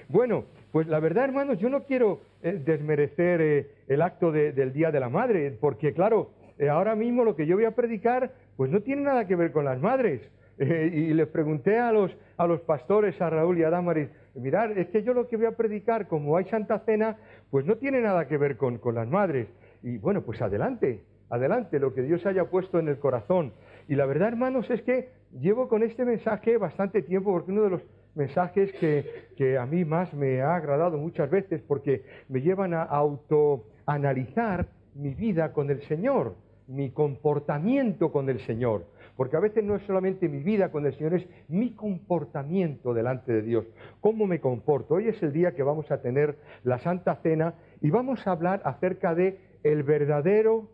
Bueno, pues la verdad, hermanos, yo no quiero desmerecer el acto del Día de la Madre, porque claro, ahora mismo lo que yo voy a predicar, pues no tiene nada que ver con las madres. Y les pregunté a los pastores, a Raúl y a Damaris, mirad, es que yo lo que voy a predicar, como hay Santa Cena, pues no tiene nada que ver con las madres. Y bueno, pues adelante, adelante, lo que Dios haya puesto en el corazón. Y la verdad, hermanos, es que llevo con este mensaje bastante tiempo, porque uno de los mensajes que a mí más me ha agradado muchas veces, porque me llevan a autoanalizar mi vida con el Señor, mi comportamiento con el Señor. Porque a veces no es solamente mi vida con el Señor, es mi comportamiento delante de Dios. ¿Cómo me comporto? Hoy es el día que vamos a tener la Santa Cena y vamos a hablar acerca de el verdadero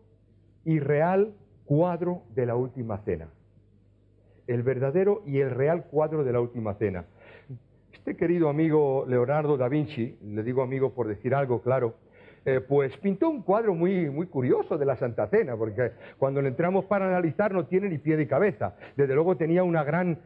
y real cuadro de la Última Cena. El verdadero y el real cuadro de la Última Cena. Este querido amigo Leonardo da Vinci, le digo amigo por decir algo, claro, pues pintó un cuadro muy, muy curioso de la Santa Cena, porque cuando le entramos para analizar no tiene ni pie ni cabeza. Desde luego tenía un gran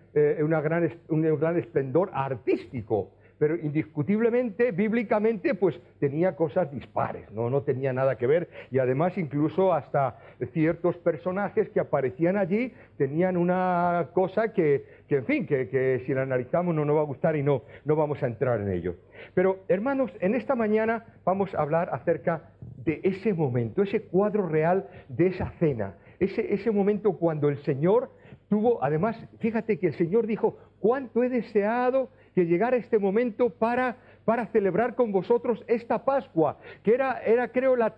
esplendor artístico, pero indiscutiblemente, bíblicamente, pues tenía cosas dispares, no tenía nada que ver, y además incluso hasta ciertos personajes que aparecían allí tenían una cosa que en fin, que si la analizamos no nos va a gustar y no vamos a entrar en ello. Pero hermanos, en esta mañana vamos a hablar acerca de ese momento, ese cuadro real de esa cena, ese momento cuando el Señor tuvo, además, fíjate que el Señor dijo, cuánto he deseado que llegara este momento para celebrar con vosotros esta Pascua, que era creo la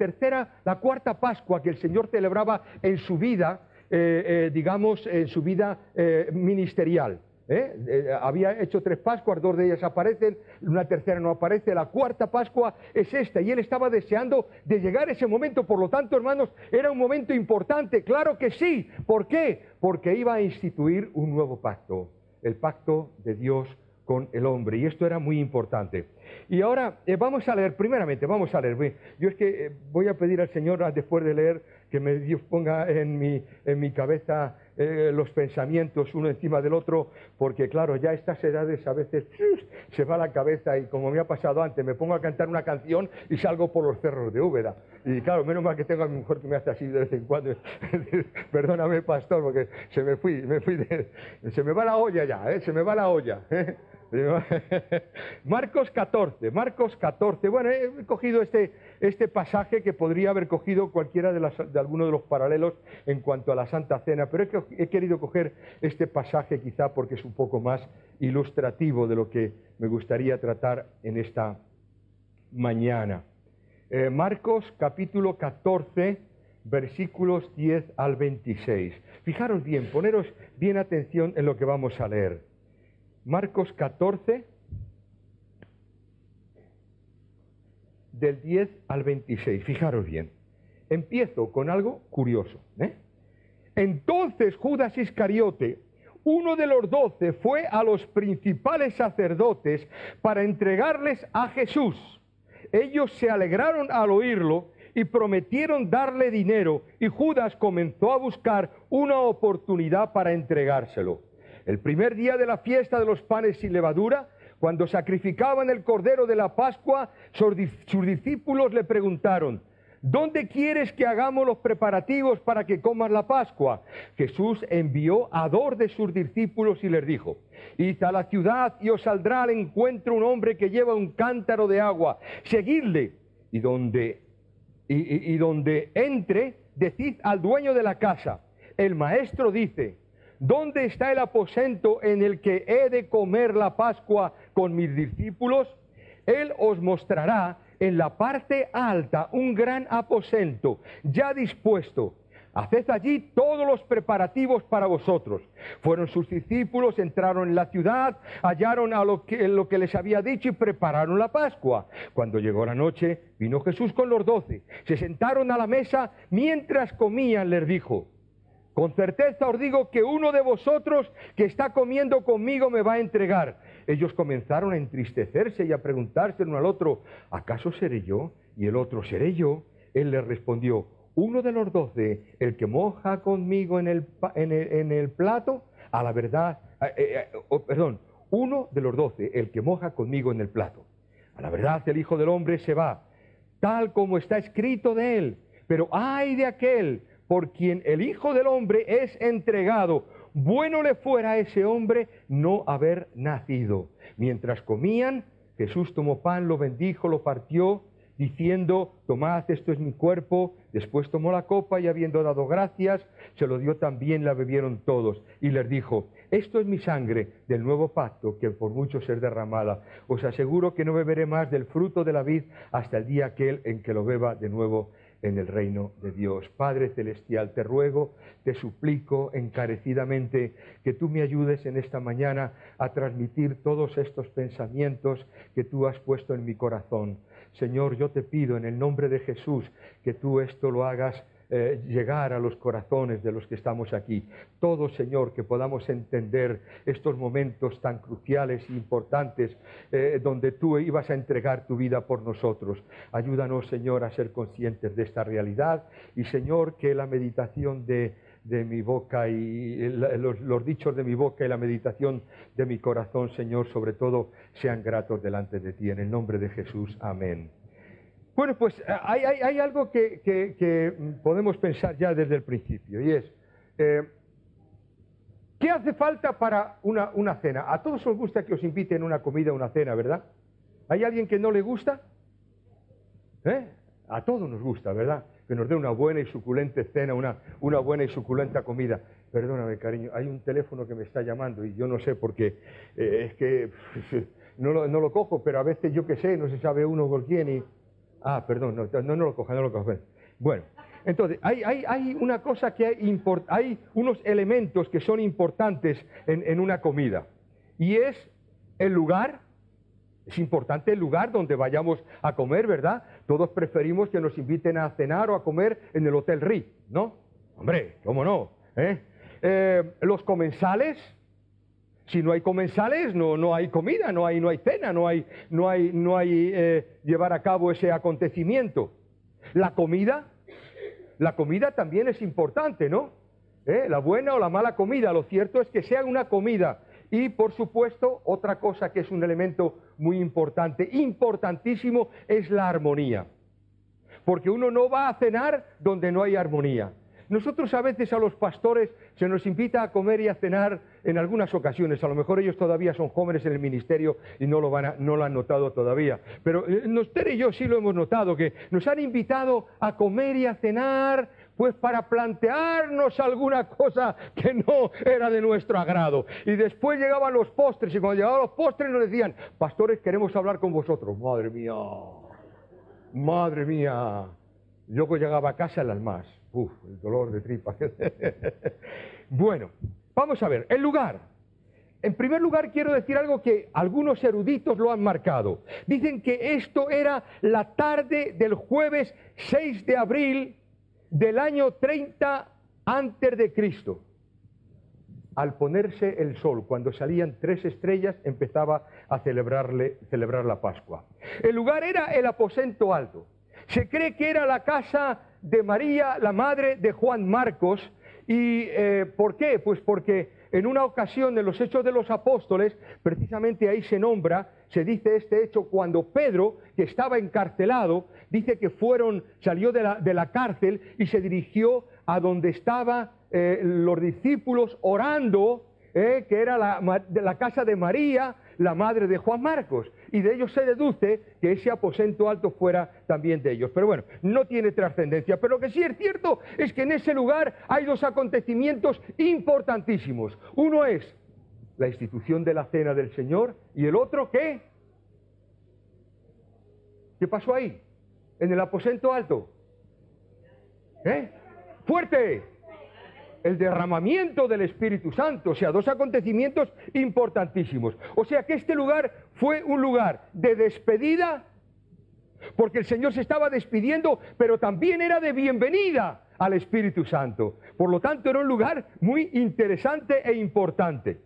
cuarta Pascua que el Señor celebraba en su vida, digamos, en su vida ministerial. Había hecho 3 Pascuas, 2 de ellas aparecen, una tercera no aparece, la cuarta Pascua es esta, y él estaba deseando de llegar a ese momento. Por lo tanto, hermanos, era un momento importante, claro que sí. ¿Por qué? Porque iba a instituir un nuevo pacto, el pacto de Dios con el hombre, y esto era muy importante. Y ahora vamos a leer, primeramente, vamos a leer. Yo es que voy a pedir al Señor, después de leer, que Dios ponga en mi cabeza los pensamientos uno encima del otro, porque claro, ya a estas edades a veces se va la cabeza, y como me ha pasado antes, me pongo a cantar una canción y salgo por los cerros de Úbeda. Y claro, menos mal que tengo a mi mujer que me hace así de vez en cuando. Perdóname, pastor, porque se me va la olla ya, se me va la olla. Marcos 14. Bueno, he cogido este pasaje que podría haber cogido cualquiera de alguno de los paralelos en cuanto a la Santa Cena, pero he querido coger este pasaje quizá porque es un poco más ilustrativo de lo que me gustaría tratar en esta mañana. Marcos capítulo 14, versículos 10 al 26. Fijaros bien, poneros bien atención en lo que vamos a leer. Marcos 14, del 10 al 26. Fijaros bien. Empiezo con algo curioso. Entonces Judas Iscariote, uno de los 12, fue a los principales sacerdotes para entregarles a Jesús. Ellos se alegraron al oírlo y prometieron darle dinero, y Judas comenzó a buscar una oportunidad para entregárselo. El primer día de la fiesta de los panes sin levadura, cuando sacrificaban el cordero de la Pascua, sus discípulos le preguntaron, ¿dónde quieres que hagamos los preparativos para que comas la Pascua? Jesús envió a 2 de sus discípulos y les dijo, id a la ciudad y os saldrá al encuentro un hombre que lleva un cántaro de agua, seguidle, y donde entre, decid al dueño de la casa, el maestro dice, ¿dónde está el aposento en el que he de comer la Pascua con mis discípulos? Él os mostrará en la parte alta un gran aposento, ya dispuesto. Haced allí todos los preparativos para vosotros. Fueron sus discípulos, entraron en la ciudad, hallaron lo que les había dicho y prepararon la Pascua. Cuando llegó la noche, vino Jesús con los 12. Se sentaron a la mesa, mientras comían les dijo, con certeza os digo que uno de vosotros que está comiendo conmigo me va a entregar. Ellos comenzaron a entristecerse y a preguntarse uno al otro, ¿acaso seré yo? Y el otro, ¿seré yo? Él les respondió, uno de los 12, el que moja conmigo en el plato, a la verdad, uno de los 12, el que moja conmigo en el plato. A la verdad, el Hijo del Hombre se va, tal como está escrito de él. Pero ay de aquel por quien el Hijo del Hombre es entregado. Bueno le fuera a ese hombre no haber nacido. Mientras comían, Jesús tomó pan, lo bendijo, lo partió, diciendo, tomad, esto es mi cuerpo. Después tomó la copa y habiendo dado gracias, se lo dio también, la bebieron todos. Y les dijo, esto es mi sangre del nuevo pacto, que por muchos es derramada. Os aseguro que no beberé más del fruto de la vid hasta el día aquel en que lo beba de nuevo en el reino de Dios. Padre celestial, te ruego, te suplico encarecidamente que tú me ayudes en esta mañana a transmitir todos estos pensamientos que tú has puesto en mi corazón. Señor, yo te pido en el nombre de Jesús que tú esto lo hagas llegar a los corazones de los que estamos aquí. Todos, Señor, que podamos entender estos momentos tan cruciales e importantes donde tú ibas a entregar tu vida por nosotros. Ayúdanos, Señor, a ser conscientes de esta realidad y, Señor, que la meditación de mi boca y los dichos de mi boca y la meditación de mi corazón, Señor, sobre todo, sean gratos delante de ti. En el nombre de Jesús. Amén. Bueno, pues hay algo que podemos pensar ya desde el principio, y es, ¿qué hace falta para una cena? A todos os gusta que os inviten a una comida o una cena, ¿verdad? ¿Hay alguien que no le gusta? A todos nos gusta, ¿verdad? Que nos dé una buena y suculenta cena, una buena y suculenta comida. Perdóname, cariño, hay un teléfono que me está llamando y yo no sé por qué. Es que no lo cojo, pero a veces yo qué sé, no se sabe uno por quién y... Ah, perdón, no lo coja. Bueno, entonces, hay una cosa que hay unos elementos que son importantes en una comida. Y es el lugar. Es importante el lugar donde vayamos a comer, ¿verdad? Todos preferimos que nos inviten a cenar o a comer en el Hotel Ritz, ¿no? Hombre, ¿cómo no? Los comensales. Si no hay comensales, no hay comida, no hay cena, no hay llevar a cabo ese acontecimiento. La comida también es importante, ¿no? La buena o la mala comida, lo cierto es que sea una comida. Y, por supuesto, otra cosa que es un elemento muy importante, importantísimo, es la armonía. Porque uno no va a cenar donde no hay armonía. Nosotros a veces a los pastores se nos invita a comer y a cenar en algunas ocasiones. A lo mejor ellos todavía son jóvenes en el ministerio y no lo han notado todavía. Pero Tere y yo sí lo hemos notado, que nos han invitado a comer y a cenar, pues para plantearnos alguna cosa que no era de nuestro agrado. Y después llegaban los postres, y cuando llegaban los postres nos decían, pastores, queremos hablar con vosotros. Madre mía. Luego llegaba a casa las más. El dolor de tripa. Bueno, vamos a ver, el lugar. En primer lugar, quiero decir algo que algunos eruditos lo han marcado. Dicen que esto era la tarde del jueves 6 de abril del año 30 antes de Cristo. Al ponerse el sol, cuando salían 3 estrellas, empezaba a celebrar la Pascua. El lugar era el aposento alto. Se cree que era la casa de María, la madre de Juan Marcos. ¿Y por qué? Pues porque en una ocasión en los Hechos de los Apóstoles, precisamente ahí se dice este hecho cuando Pedro, que estaba encarcelado, dice que salió de la cárcel y se dirigió a donde estaban los discípulos orando, que era la casa de María, la madre de Juan Marcos, y de ellos se deduce que ese aposento alto fuera también de ellos. Pero bueno, no tiene trascendencia. Pero lo que sí es cierto es que en ese lugar hay 2 acontecimientos importantísimos. Uno es la institución de la Cena del Señor, y el otro, ¿qué? ¿Qué pasó ahí? En el aposento alto. ¡Fuerte! El derramamiento del Espíritu Santo, o sea, 2 acontecimientos importantísimos. O sea que este lugar fue un lugar de despedida, porque el Señor se estaba despidiendo, pero también era de bienvenida al Espíritu Santo. Por lo tanto, era un lugar muy interesante e importante.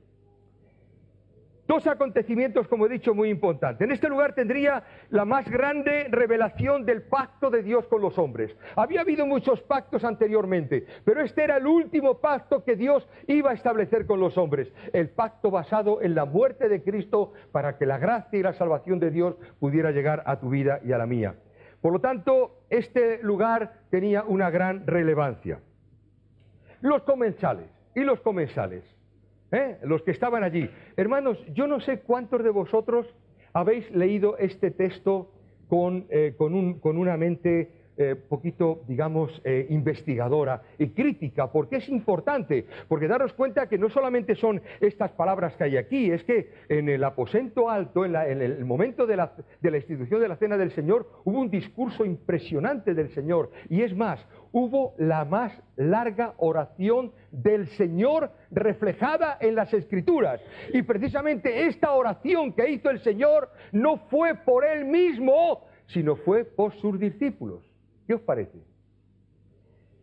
Dos acontecimientos, como he dicho, muy importantes. En este lugar tendría la más grande revelación del pacto de Dios con los hombres. Había habido muchos pactos anteriormente, pero este era el último pacto que Dios iba a establecer con los hombres. El pacto basado en la muerte de Cristo para que la gracia y la salvación de Dios pudiera llegar a tu vida y a la mía. Por lo tanto, este lugar tenía una gran relevancia. Los comensales y los comensales. Los que estaban allí. Hermanos, yo no sé cuántos de vosotros habéis leído este texto con una mente poquito, digamos, investigadora y crítica, porque es importante, porque daros cuenta que no solamente son estas palabras que hay aquí, es que en el aposento alto, en el momento de la institución de la Cena del Señor, hubo un discurso impresionante del Señor, y es más, hubo la más larga oración del Señor reflejada en las Escrituras, y precisamente esta oración que hizo el Señor no fue por Él mismo, sino fue por sus discípulos. ¿Qué os parece?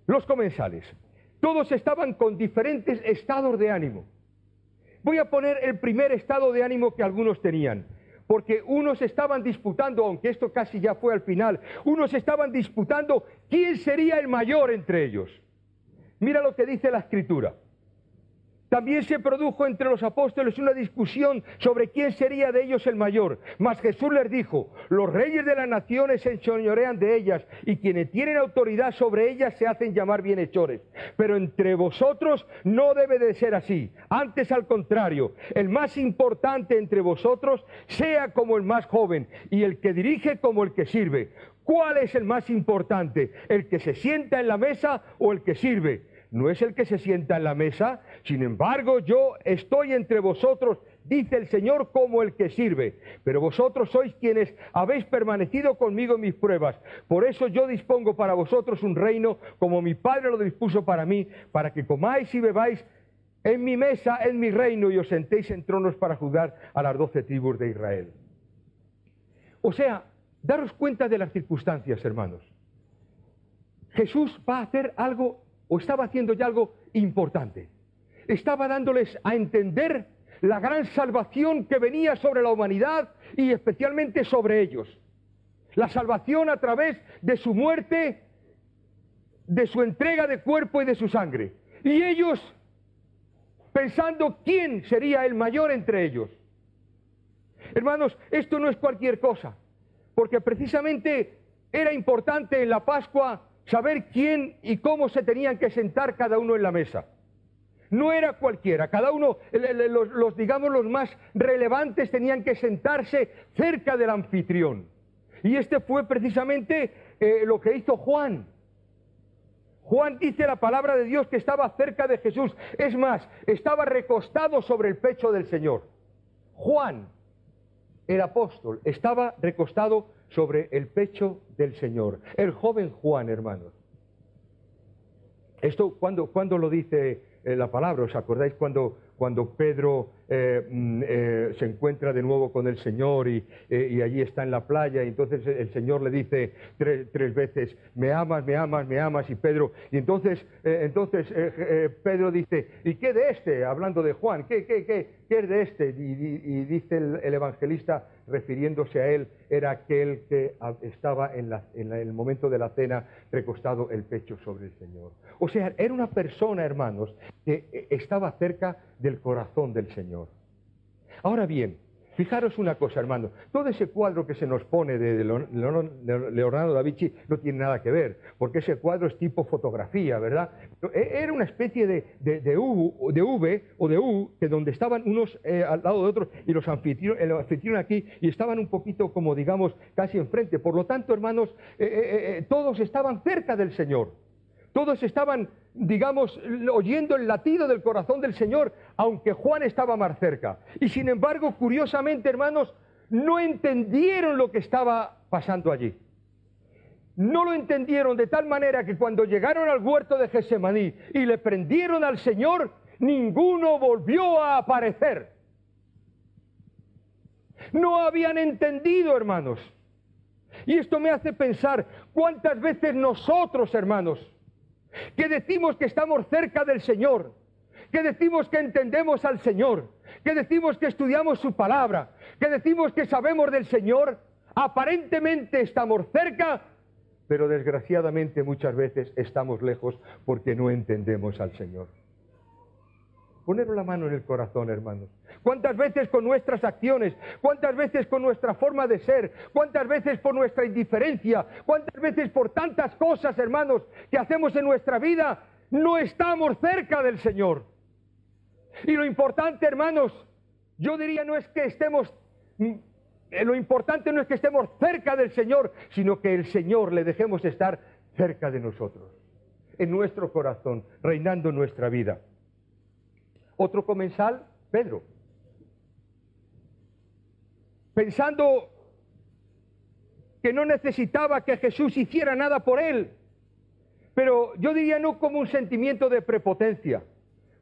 Los comensales, todos estaban con diferentes estados de ánimo. Voy a poner el primer estado de ánimo que algunos tenían, porque unos estaban disputando, aunque esto casi ya fue al final, unos estaban disputando quién sería el mayor entre ellos. Mira lo que dice la Escritura. También se produjo entre los apóstoles una discusión sobre quién sería de ellos el mayor. Mas Jesús les dijo: los reyes de las naciones se enseñorean de ellas, y quienes tienen autoridad sobre ellas se hacen llamar bienhechores. Pero entre vosotros no debe de ser así. Antes, al contrario, el más importante entre vosotros sea como el más joven, y el que dirige como el que sirve. ¿Cuál es el más importante? ¿El que se sienta en la mesa o el que sirve? No es el que se sienta en la mesa. Sin embargo, yo estoy entre vosotros, dice el Señor, como el que sirve. Pero vosotros sois quienes habéis permanecido conmigo en mis pruebas. Por eso yo dispongo para vosotros un reino, como mi Padre lo dispuso para mí, para que comáis y bebáis en mi mesa, en mi reino, y os sentéis en tronos para juzgar a las 12 tribus de Israel. O sea, daros cuenta de las circunstancias, hermanos. Jesús va a hacer algo, o estaba haciendo ya algo importante. Estaba dándoles a entender la gran salvación que venía sobre la humanidad y especialmente sobre ellos. La salvación a través de su muerte, de su entrega de cuerpo y de su sangre. Y ellos pensando quién sería el mayor entre ellos. Hermanos, esto no es cualquier cosa, porque precisamente era importante en la Pascua saber quién y cómo se tenían que sentar cada uno en la mesa. No era cualquiera, cada uno, los más relevantes tenían que sentarse cerca del anfitrión. Y este fue precisamente lo que hizo Juan. Juan dice la palabra de Dios que estaba cerca de Jesús. Es más, estaba recostado sobre el pecho del Señor. Juan, el apóstol, estaba recostado sobre el pecho del Señor. El joven Juan, hermanos. Esto, ¿cuándo lo dice la palabra? ¿Os acordáis cuando Pedro se encuentra de nuevo con el Señor y allí está en la playa, y entonces el Señor le dice tres veces: me amas, me amas, me amas, y entonces Pedro dice: ¿y qué de este? Hablando de Juan, ¿qué es de este? Y dice el evangelista, refiriéndose a él, era aquel que estaba en el momento de la cena recostado el pecho sobre el Señor. O sea, era una persona, hermanos, que estaba cerca del corazón del Señor. Ahora bien, fijaros una cosa, hermanos, todo ese cuadro que se nos pone de Leonardo da Vinci no tiene nada que ver, porque ese cuadro es tipo fotografía, ¿verdad? Era una especie de U, que donde estaban unos al lado de otros, y el anfitrión aquí, y estaban un poquito como, digamos, casi enfrente. Por lo tanto, hermanos, todos estaban cerca del Señor. Todos estaban, digamos, oyendo el latido del corazón del Señor, aunque Juan estaba más cerca. Y sin embargo, curiosamente, hermanos, no entendieron lo que estaba pasando allí. No lo entendieron, de tal manera que cuando llegaron al huerto de Getsemaní y le prendieron al Señor, ninguno volvió a aparecer. No habían entendido, hermanos. Y esto me hace pensar cuántas veces nosotros, hermanos, que decimos que estamos cerca del Señor, que decimos que entendemos al Señor, que decimos que estudiamos su palabra, que decimos que sabemos del Señor, aparentemente estamos cerca, pero desgraciadamente muchas veces estamos lejos porque no entendemos al Señor. Poneros la mano en el corazón, hermanos. ¿Cuántas veces con nuestras acciones? ¿Cuántas veces con nuestra forma de ser? ¿Cuántas veces por nuestra indiferencia? ¿Cuántas veces por tantas cosas, hermanos, que hacemos en nuestra vida, no estamos cerca del Señor? Y lo importante, hermanos, yo diría no es que estemos... Lo importante no es que estemos cerca del Señor, sino que el Señor le dejemos estar cerca de nosotros, en nuestro corazón, reinando en nuestra vida. Otro comensal, Pedro. Pensando que no necesitaba que Jesús hiciera nada por él, pero yo diría no como un sentimiento de prepotencia,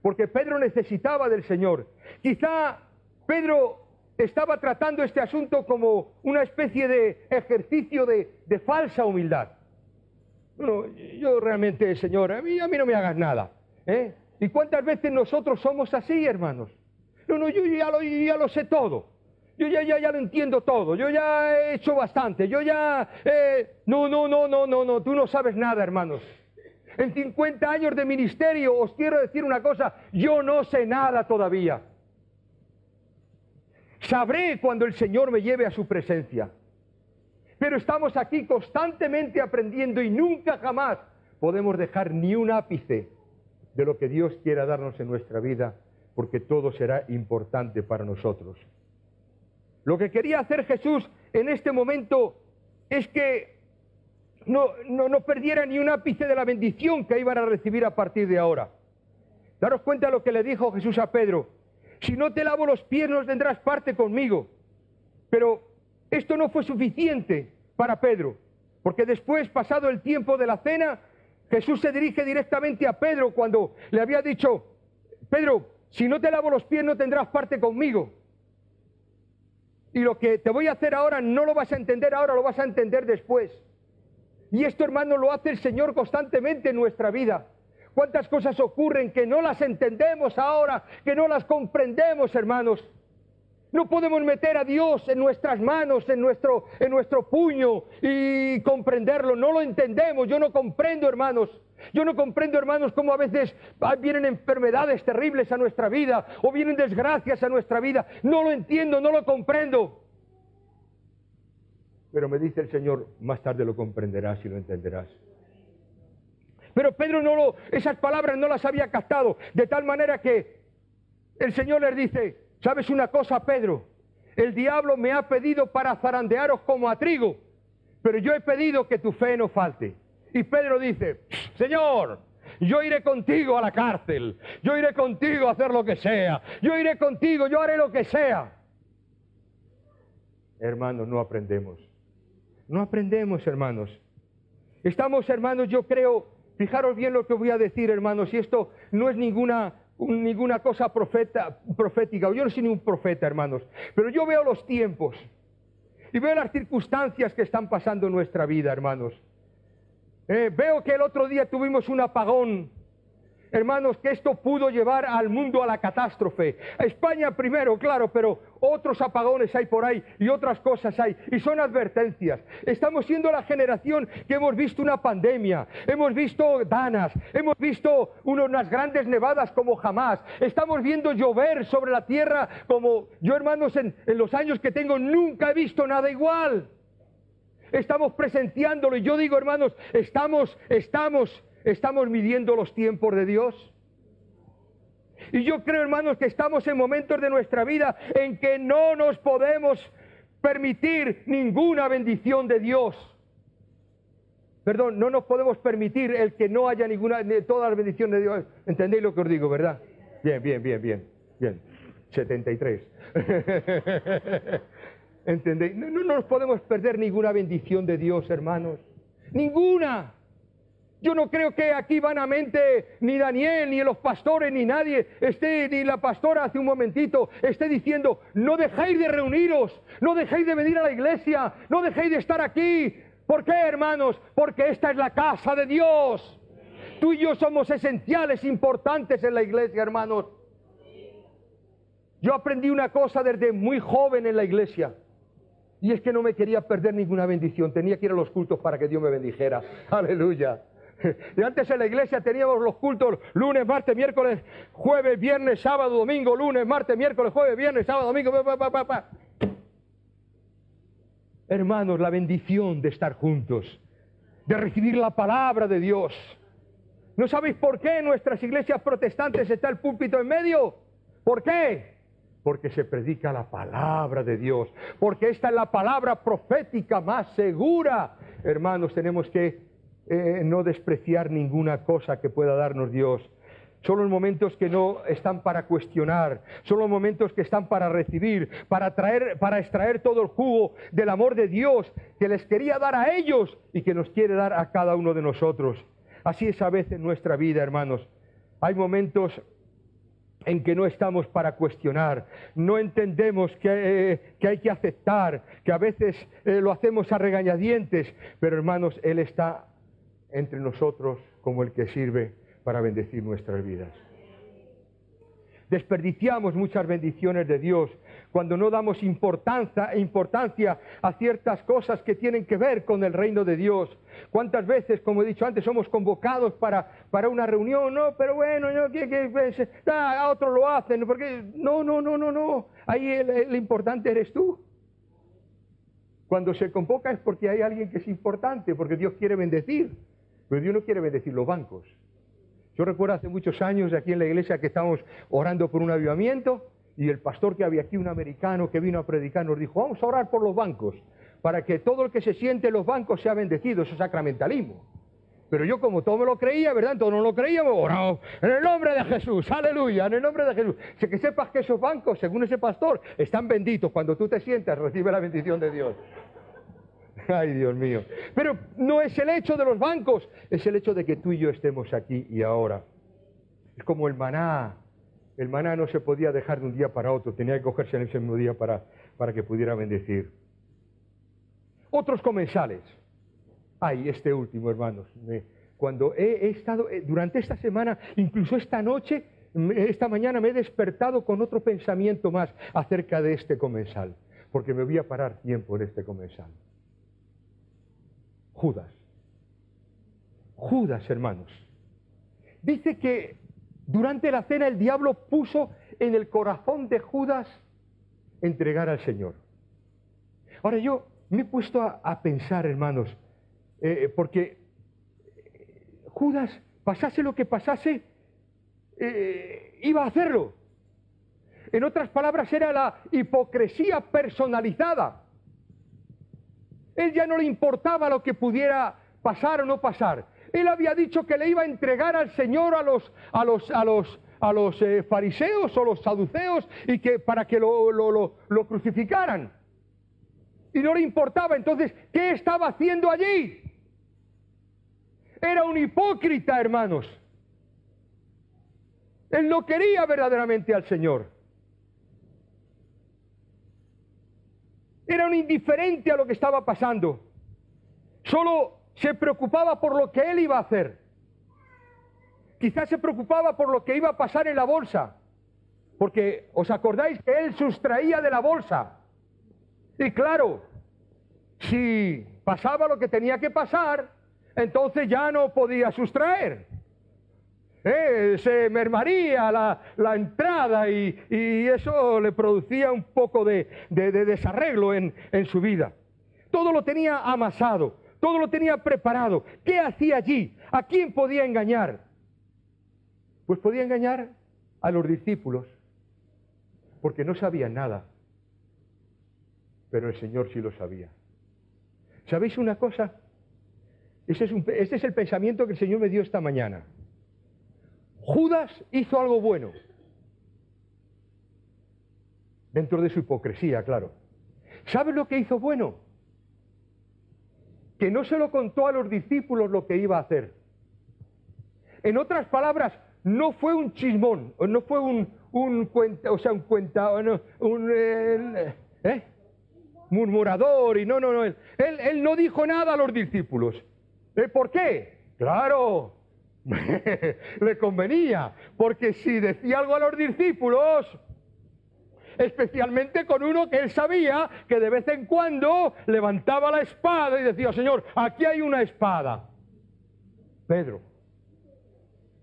porque Pedro necesitaba del Señor. Quizá Pedro estaba tratando este asunto como una especie de ejercicio de falsa humildad. Bueno, yo realmente, Señor, a mí no me hagas nada, ¿eh? ¿Y cuántas veces nosotros somos así, hermanos? No, yo ya lo sé todo. Yo ya lo entiendo todo. Yo ya he hecho bastante. Yo ya... No, tú no sabes nada, hermanos. En 50 años de ministerio os quiero decir una cosa, yo no sé nada todavía. Sabré cuando el Señor me lleve a su presencia. Pero estamos aquí constantemente aprendiendo y nunca jamás podemos dejar ni un ápice de lo que Dios quiera darnos en nuestra vida, porque todo será importante para nosotros. Lo que quería hacer Jesús en este momento es que no perdiera ni un ápice de la bendición que iban a recibir a partir de ahora. Daros cuenta lo que le dijo Jesús a Pedro: si no te lavo los pies no tendrás parte conmigo. Pero esto no fue suficiente para Pedro, porque después, pasado el tiempo de la cena, Jesús se dirige directamente a Pedro cuando le había dicho: Pedro, si no te lavo los pies no tendrás parte conmigo. Y lo que te voy a hacer ahora no lo vas a entender ahora, lo vas a entender después. Y esto, hermano, lo hace el Señor constantemente en nuestra vida. ¿Cuántas cosas ocurren que no las entendemos ahora, que no las comprendemos, hermanos? No podemos meter a Dios en nuestras manos, en nuestro puño y comprenderlo. No lo entendemos. Yo no comprendo, hermanos. Yo no comprendo, hermanos, cómo a veces vienen enfermedades terribles a nuestra vida o vienen desgracias a nuestra vida. No lo entiendo, no lo comprendo. Pero me dice el Señor, más tarde lo comprenderás y lo entenderás. Pero Pedro esas palabras no las había captado, de tal manera que el Señor les dice: ¿sabes una cosa, Pedro? El diablo me ha pedido para zarandearos como a trigo, pero yo he pedido que tu fe no falte. Y Pedro dice: Señor, yo iré contigo a la cárcel, yo iré contigo a hacer lo que sea, yo iré contigo, yo haré lo que sea. Hermanos, no aprendemos. No aprendemos, hermanos. Estamos, hermanos, yo creo, fijaros bien lo que voy a decir, hermanos, y esto no es ninguna cosa profética. Yo no soy ni un profeta, hermanos, pero yo veo los tiempos y veo las circunstancias que están pasando en nuestra vida, hermanos. Veo que el otro día tuvimos un apagón, hermanos, que esto pudo llevar al mundo a la catástrofe. A España primero, claro, pero otros apagones hay por ahí y otras cosas hay, y son advertencias. Estamos siendo la generación que hemos visto una pandemia, hemos visto danas, hemos visto unas grandes nevadas como jamás, estamos viendo llover sobre la tierra como yo, hermanos, en los años que tengo nunca he visto nada igual. Estamos presenciándolo y yo digo, hermanos, ¿estamos midiendo los tiempos de Dios? Y yo creo, hermanos, que estamos en momentos de nuestra vida en que no nos podemos permitir ninguna bendición de Dios. Perdón, no nos podemos permitir el que no haya todas las bendiciones de Dios. ¿Entendéis lo que os digo, verdad? Bien. 73. ¿Entendéis? No nos podemos perder ninguna bendición de Dios, hermanos. ¡Ninguna! Yo no creo que aquí vanamente ni Daniel, ni los pastores, ni nadie ni la pastora hace un momentito esté diciendo: no dejéis de reuniros, no dejéis de venir a la iglesia, no dejéis de estar aquí. ¿Por qué, hermanos? Porque esta es la casa de Dios. Tú y yo somos esenciales, importantes en la iglesia, hermanos. Yo aprendí una cosa desde muy joven en la iglesia. Y es que no me quería perder ninguna bendición. Tenía que ir a los cultos para que Dios me bendijera. Aleluya. Y antes en la iglesia teníamos los cultos lunes, martes, miércoles, jueves, viernes, sábado, domingo, lunes, martes, miércoles, jueves, viernes, sábado, domingo. Hermanos, la bendición de estar juntos, de recibir la palabra de Dios. ¿No sabéis por qué en nuestras iglesias protestantes está el púlpito en medio? ¿Por qué? Porque se predica la palabra de Dios, porque esta es la palabra profética más segura. Hermanos, tenemos que no despreciar ninguna cosa que pueda darnos Dios. Son los momentos que no están para cuestionar, son los momentos que están para recibir, para extraer todo el jugo del amor de Dios que les quería dar a ellos y que nos quiere dar a cada uno de nosotros. Así es a veces en nuestra vida, hermanos. Hay momentos en que no estamos para cuestionar, no entendemos que hay que aceptar, que a veces lo hacemos a regañadientes, pero hermanos, Él está entre nosotros como el que sirve para bendecir nuestras vidas. Desperdiciamos muchas bendiciones de Dios cuando no damos importancia a ciertas cosas que tienen que ver con el reino de Dios. ¿Cuántas veces, como he dicho antes, somos convocados para una reunión? No, pero bueno, a otros lo hacen, porque no. Ahí el importante eres tú. Cuando se convoca es porque hay alguien que es importante, porque Dios quiere bendecir, pero Dios no quiere bendecir los bancos. Yo recuerdo hace muchos años aquí en la iglesia que estábamos orando por un avivamiento y el pastor que había aquí, un americano que vino a predicar, nos dijo: vamos a orar por los bancos para que todo el que se siente en los bancos sea bendecido. Eso es sacramentalismo. Pero yo, como todo me lo creía, ¿verdad? Todo no lo creíamos. Oramos en el nombre de Jesús, aleluya, en el nombre de Jesús. Que sepas que esos bancos, según ese pastor, están benditos. Cuando tú te sientas, recibe la bendición de Dios. Ay, Dios mío. Pero no es el hecho de los bancos, es el hecho de que tú y yo estemos aquí y ahora. Es como el maná. El maná no se podía dejar de un día para otro, tenía que cogerse en ese mismo día para que pudiera bendecir. Otros comensales. Ay, este último, hermanos. Cuando he estado, durante esta semana, incluso esta noche, esta mañana me he despertado con otro pensamiento más acerca de este comensal, porque me voy a parar tiempo en este comensal. Judas, hermanos. Dice que durante la cena el diablo puso en el corazón de Judas entregar al Señor. Ahora yo me he puesto a pensar, hermanos, porque Judas, pasase lo que pasase, iba a hacerlo. En otras palabras, era la hipocresía personalizada. Él ya no le importaba lo que pudiera pasar o no pasar. Él había dicho que le iba a entregar al Señor a los fariseos o los saduceos y que para que lo crucificaran. Y no le importaba. Entonces, ¿qué estaba haciendo allí? Era un hipócrita, hermanos. Él no quería verdaderamente al Señor. Era un indiferente a lo que estaba pasando. Solo se preocupaba por lo que él iba a hacer. Quizás se preocupaba por lo que iba a pasar en la bolsa. Porque, ¿os acordáis que él sustraía de la bolsa? Y claro, si pasaba lo que tenía que pasar, entonces ya no podía sustraer. Se mermaría la entrada y eso le producía un poco de desarreglo en su vida. Todo lo tenía amasado, todo lo tenía preparado. ¿Qué hacía allí? ¿A quién podía engañar? Pues podía engañar a los discípulos, porque no sabían nada, pero el Señor sí lo sabía. ¿Sabéis una cosa? Este es el pensamiento que el Señor me dio esta mañana. Judas hizo algo bueno, dentro de su hipocresía, claro. ¿Sabes lo que hizo bueno? Que no se lo contó a los discípulos lo que iba a hacer. En otras palabras, no fue un chismón, no fue murmurador, y no. Él no dijo nada a los discípulos. ¿Por qué? Claro, le convenía, porque si decía algo a los discípulos, especialmente con uno que él sabía que de vez en cuando levantaba la espada y decía, Señor, aquí hay una espada. Pedro.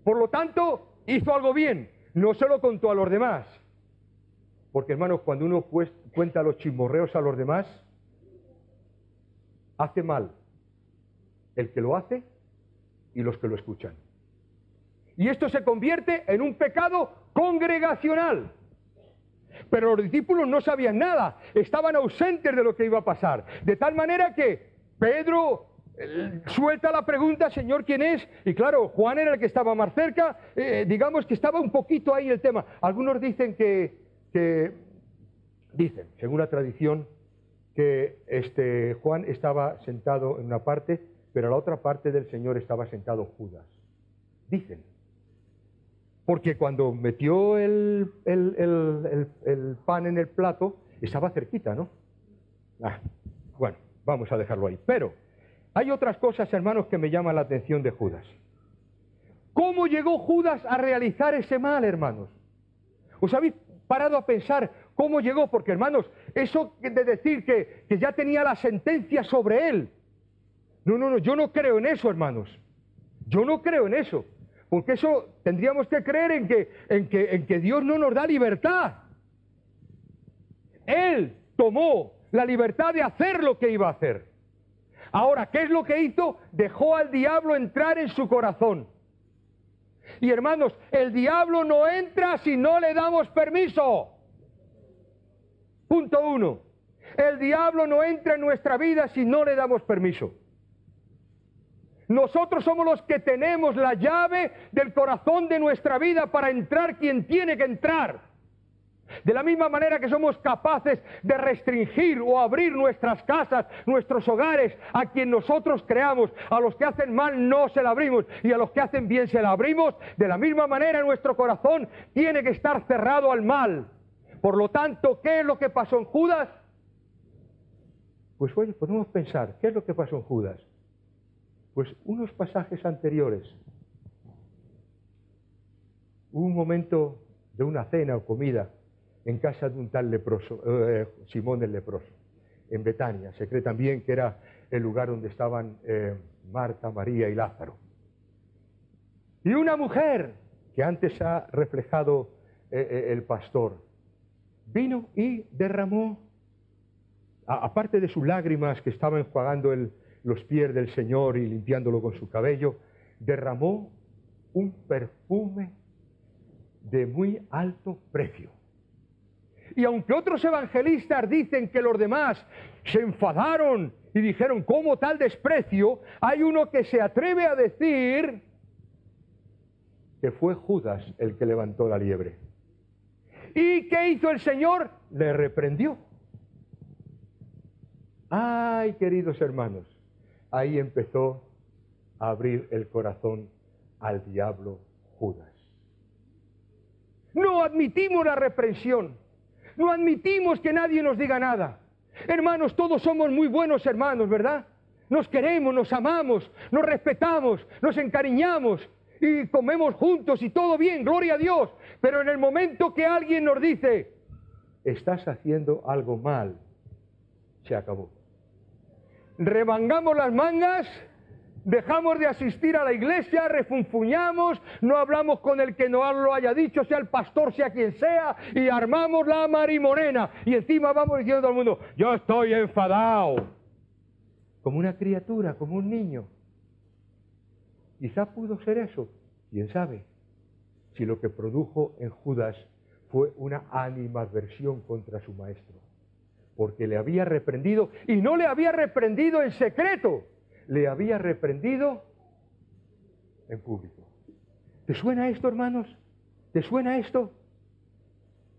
Por lo tanto, hizo algo bien, no se lo contó a los demás. Porque, hermanos, cuando uno cuenta los chismorreos a los demás, hace mal el que lo hace y los que lo escuchan. Y esto se convierte en un pecado congregacional. Pero los discípulos no sabían nada, estaban ausentes de lo que iba a pasar. De tal manera que Pedro suelta la pregunta, Señor, ¿quién es? Y claro, Juan era el que estaba más cerca, digamos que estaba un poquito ahí el tema. Algunos dicen dicen, según la tradición, que Juan estaba sentado en una parte, pero en la otra parte del Señor estaba sentado Judas. Dicen. Porque cuando metió el pan en el plato, estaba cerquita, ¿no? Bueno, vamos a dejarlo ahí. Pero hay otras cosas, hermanos, que me llaman la atención de Judas. ¿Cómo llegó Judas a realizar ese mal, hermanos? ¿Os habéis parado a pensar cómo llegó? Porque, hermanos, eso de decir que ya tenía la sentencia sobre él. No, yo no creo en eso, hermanos. Yo no creo en eso. Porque eso tendríamos que creer en que Dios no nos da libertad. Él tomó la libertad de hacer lo que iba a hacer. Ahora, ¿qué es lo que hizo? Dejó al diablo entrar en su corazón. Y hermanos, el diablo no entra si no le damos permiso. Punto 1. El diablo no entra en nuestra vida si no le damos permiso. Nosotros somos los que tenemos la llave del corazón de nuestra vida para entrar quien tiene que entrar. De la misma manera que somos capaces de restringir o abrir nuestras casas, nuestros hogares, a quien nosotros creamos, a los que hacen mal no se la abrimos y a los que hacen bien se la abrimos, de la misma manera nuestro corazón tiene que estar cerrado al mal. Por lo tanto, ¿qué es lo que pasó en Judas? Pues oye, podemos pensar, ¿qué es lo que pasó en Judas? Pues unos pasajes anteriores, hubo un momento de una cena o comida en casa de un tal leproso, Simón el leproso, en Betania. Se cree también que era el lugar donde estaban Marta, María y Lázaro. Y una mujer, que antes ha reflejado el pastor, vino y derramó, aparte de sus lágrimas que estaba enjuagando los pies del Señor y limpiándolo con su cabello, derramó un perfume de muy alto precio. Y aunque otros evangelistas dicen que los demás se enfadaron y dijeron, ¿cómo tal desprecio?, hay uno que se atreve a decir que fue Judas el que levantó la liebre. ¿Y qué hizo el Señor? Le reprendió. Ay, queridos hermanos, ahí empezó a abrir el corazón al diablo Judas. No admitimos la reprensión, no admitimos que nadie nos diga nada. Hermanos, todos somos muy buenos hermanos, ¿verdad? Nos queremos, nos amamos, nos respetamos, nos encariñamos y comemos juntos y todo bien, gloria a Dios. Pero en el momento que alguien nos dice, estás haciendo algo mal, se acabó. Remangamos las mangas, dejamos de asistir a la iglesia, refunfuñamos, no hablamos con el que no lo haya dicho, sea el pastor, sea quien sea, y armamos la marimorena. Y encima vamos diciendo a todo el mundo, yo estoy enfadado. Como una criatura, como un niño. Quizá pudo ser eso, quién sabe, si lo que produjo en Judas fue una animadversión contra su maestro. Porque le había reprendido, y no le había reprendido en secreto, le había reprendido en público. ¿Te suena esto, hermanos? ¿Te suena esto?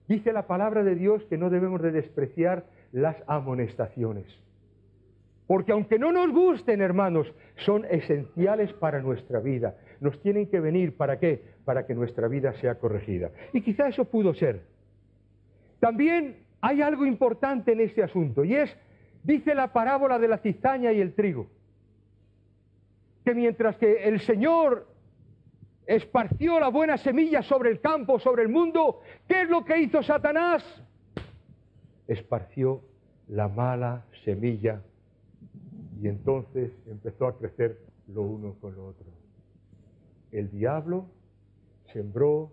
Dice la palabra de Dios que no debemos de despreciar las amonestaciones. Porque aunque no nos gusten, hermanos, son esenciales para nuestra vida. Nos tienen que venir, ¿para qué? Para que nuestra vida sea corregida. Y quizá eso pudo ser. También hay algo importante en este asunto, y es, dice la parábola de la cizaña y el trigo, que mientras que el Señor esparció la buena semilla sobre el campo, sobre el mundo, ¿qué es lo que hizo Satanás? esparció la mala semilla y entonces empezó a crecer lo uno con lo otro. El diablo sembró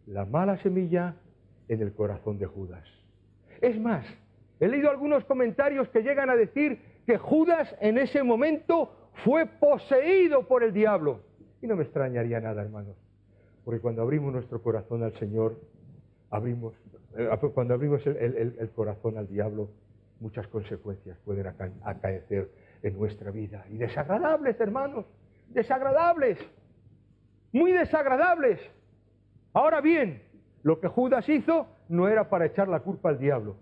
la mala semilla en el corazón de Judas. Es más, he leído algunos comentarios que llegan a decir que Judas en ese momento fue poseído por el diablo. Y no me extrañaría nada, hermanos, porque cuando abrimos nuestro corazón al Señor, cuando abrimos el corazón al diablo, muchas consecuencias pueden acaecer en nuestra vida. Y desagradables, hermanos, desagradables, muy desagradables. Ahora bien, lo que Judas hizo no era para echar la culpa al diablo,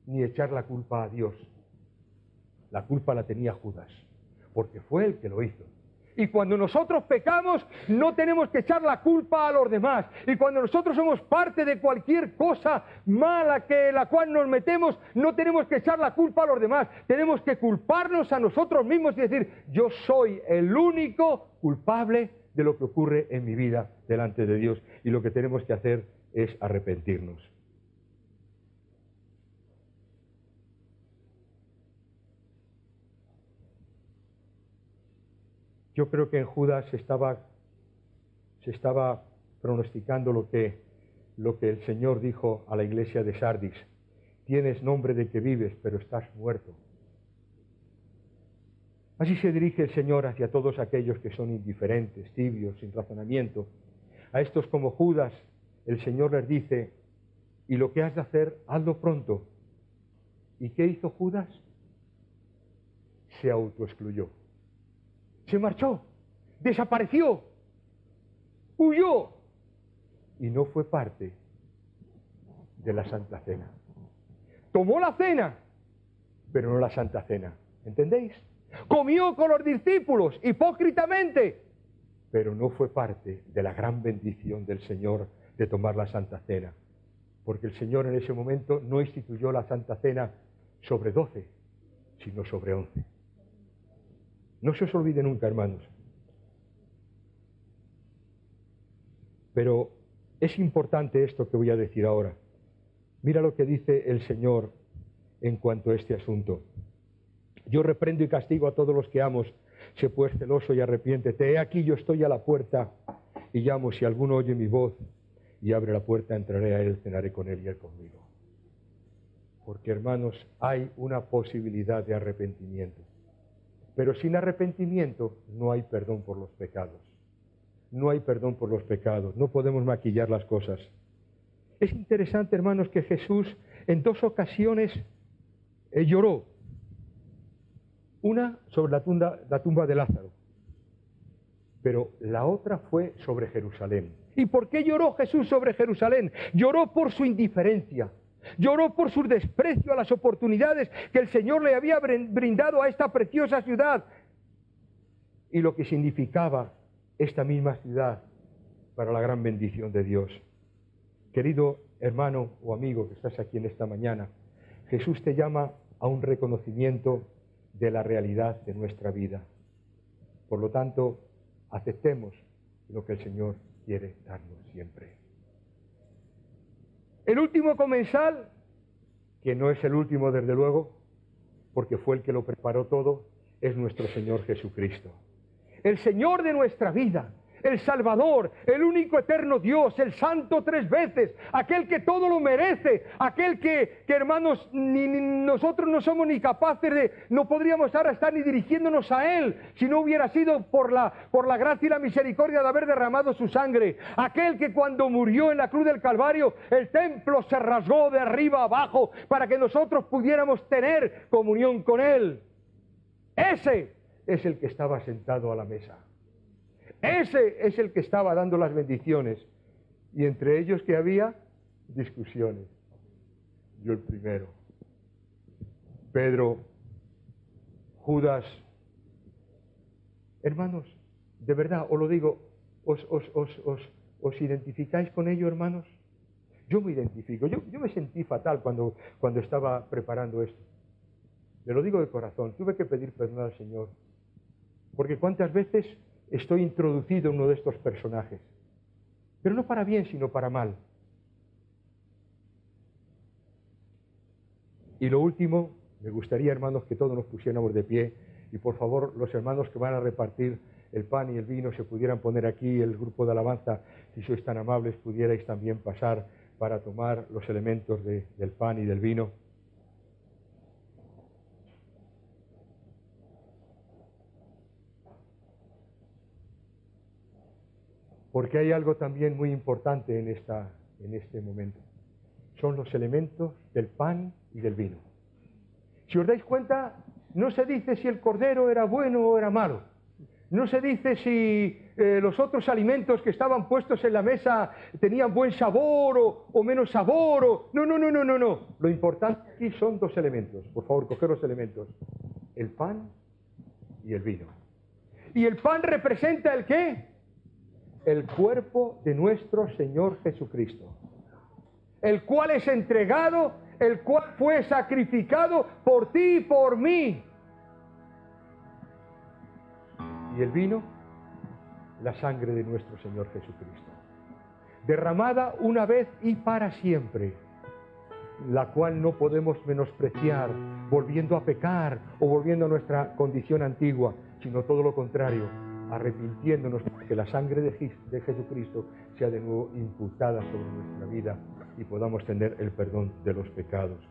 ni echar la culpa a Dios. La culpa la tenía Judas, porque fue el que lo hizo. Y cuando nosotros pecamos, no tenemos que echar la culpa a los demás. Y cuando nosotros somos parte de cualquier cosa mala que la cual nos metemos, no tenemos que echar la culpa a los demás. Tenemos que culparnos a nosotros mismos y decir, yo soy el único culpable de lo que ocurre en mi vida delante de Dios. Y lo que tenemos que hacer es arrepentirnos. Yo creo que en Judas se estaba pronosticando lo que el Señor dijo a la iglesia de Sardis. Tienes nombre de que vives, pero estás muerto. Así se dirige el Señor hacia todos aquellos que son indiferentes, tibios, sin razonamiento. A estos como Judas, el Señor les dice, y lo que has de hacer, hazlo pronto. ¿Y qué hizo Judas? Se autoexcluyó. Se marchó, desapareció, huyó y no fue parte de la Santa Cena. Tomó la cena, pero no la Santa Cena. ¿Entendéis? Comió con los discípulos hipócritamente, pero no fue parte de la gran bendición del Señor de tomar la Santa Cena. Porque el Señor en ese momento no instituyó la Santa Cena sobre 12, sino sobre 11. No se os olvide nunca, hermanos. Pero es importante esto que voy a decir ahora. Mira lo que dice el Señor en cuanto a este asunto. Yo reprendo y castigo a todos los que amo. Sé pues celoso y arrepiéntete. He aquí yo estoy a la puerta y llamo. Si alguno oye mi voz y abre la puerta, entraré a él, cenaré con él y él conmigo. Porque, hermanos, hay una posibilidad de arrepentimiento. Pero sin arrepentimiento no hay perdón por los pecados. No hay perdón por los pecados. No podemos maquillar las cosas. Es interesante, hermanos, que Jesús en 2 ocasiones lloró. Una sobre la tumba de Lázaro. Pero la otra fue sobre Jerusalén. ¿Y por qué lloró Jesús sobre Jerusalén? Lloró por su indiferencia. Lloró por su desprecio a las oportunidades que el Señor le había brindado a esta preciosa ciudad y lo que significaba esta misma ciudad para la gran bendición de Dios. Querido hermano o amigo que estás aquí en esta mañana, Jesús te llama a un reconocimiento de la realidad de nuestra vida. Por lo tanto, aceptemos lo que el Señor quiere darnos siempre. El último comensal, que no es el último desde luego, porque fue el que lo preparó todo, es nuestro Señor Jesucristo. El Señor de nuestra vida, el Salvador, el único eterno Dios, el Santo 3 veces, aquel que todo lo merece, aquel que hermanos, nosotros no somos ni capaces de, no podríamos ahora estar ni dirigiéndonos a Él, si no hubiera sido por la gracia y la misericordia de haber derramado su sangre, aquel que cuando murió en la cruz del Calvario, el templo se rasgó de arriba abajo, para que nosotros pudiéramos tener comunión con Él. Ese es el que estaba sentado a la mesa. Ese es el que estaba dando las bendiciones. Y entre ellos que había discusiones. Yo el primero. Pedro, Judas. Hermanos, de verdad, os lo digo, ¿os identificáis con ello, hermanos? Yo me identifico. Yo me sentí fatal cuando estaba preparando esto. Le lo digo de corazón. Tuve que pedir perdón al Señor. Porque cuántas veces estoy introducido en uno de estos personajes, pero no para bien, sino para mal. Y lo último, me gustaría, hermanos, que todos nos pusiéramos de pie y por favor los hermanos que van a repartir el pan y el vino se pudieran poner aquí, el grupo de alabanza, si sois tan amables, pudierais también pasar para tomar los elementos del pan y del vino. Porque hay algo también muy importante en este momento. Son los elementos del pan y del vino. Si os dais cuenta, no se dice si el cordero era bueno o era malo. No se dice si los otros alimentos que estaban puestos en la mesa tenían buen sabor o menos sabor. No. Lo importante aquí son dos elementos. Por favor, coger los elementos. El pan y el vino. ¿Y el pan representa el qué? El cuerpo de nuestro Señor Jesucristo, el cual es entregado, el cual fue sacrificado por ti y por mí. Y el vino, la sangre de nuestro Señor Jesucristo, derramada una vez y para siempre, la cual no podemos menospreciar volviendo a pecar o volviendo a nuestra condición antigua, sino todo lo contrario, arrepintiéndonos que la sangre de Jesucristo sea de nuevo imputada sobre nuestra vida y podamos tener el perdón de los pecados.